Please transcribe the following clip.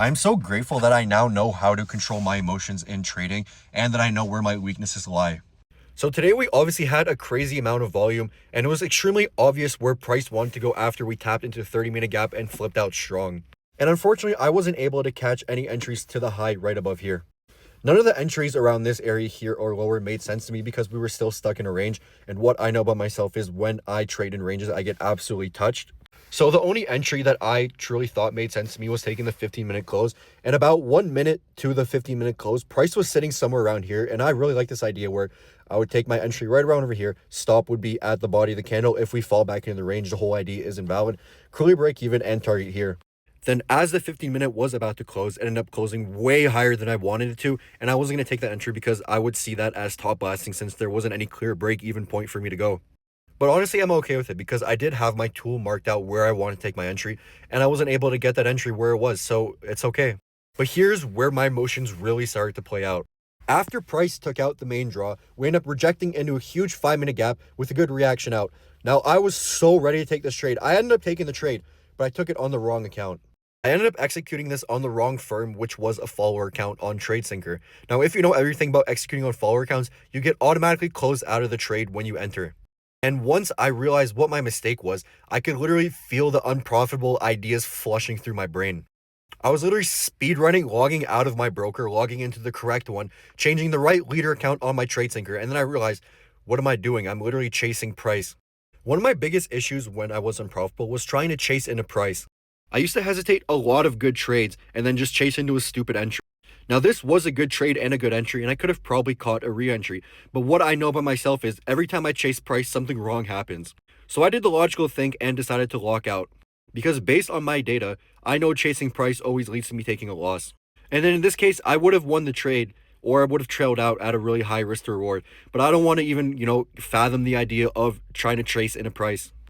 I'm so grateful that I now know how to control my emotions in trading and that I know where my weaknesses lie. So today we obviously had a crazy amount of volume, and it was extremely obvious where price wanted to go after we tapped into the 30-minute gap and flipped out strong. And unfortunately, I wasn't able to catch any entries to the high right above here. None of the entries around this area here or lower made sense to me because we were still stuck in a range, and what I know about myself is when I trade in ranges, I get absolutely touched. So the only entry that I truly thought made sense to me was taking the 15-minute close, and about 1 minute to the 15-minute close, price was sitting somewhere around here, and I really like this idea where I would take my entry right around over here, stop would be at the body of the candle. If we fall back into the range, the whole idea is invalid. Clearly break even and target here. Then as the 15-minute was about to close, it ended up closing way higher than I wanted it to, and I wasn't going to take that entry because I would see that as top blasting since there wasn't any clear break even point for me to go. But honestly, I'm okay with it because I did have my tool marked out where I want to take my entry, and I wasn't able to get that entry where it was, so it's okay. But here's where my emotions really started to play out. After price took out the main draw, we ended up rejecting into a huge 5-minute gap with a good reaction out. Now, I was so ready to take this trade. I ended up taking the trade, but I took it on the wrong account. I ended up executing this on the wrong firm, which was a follower account on TradeSyncer. Now, if you know everything about executing on follower accounts, you get automatically closed out of the trade when you enter. And once I realized what my mistake was, I could literally feel the unprofitable ideas flushing through my brain. I was literally speedrunning, logging out of my broker, logging into the correct one, changing the right leader account on my TradeSyncer, and then I realized, what am I doing? I'm literally chasing price. One of my biggest issues when I was unprofitable was trying to chase into price. I used to hesitate a lot of good trades and then just chase into a stupid entry. Now, this was a good trade and a good entry, and I could have probably caught a re-entry, but what I know about myself is every time I chase price, something wrong happens. So I did the logical thing and decided to lock out. Because based on my data, I know chasing price always leads to me taking a loss. And then in this case, I would have won the trade, or I would have trailed out at a really high risk to reward, but I don't want to even, fathom the idea of trying to trace in a price.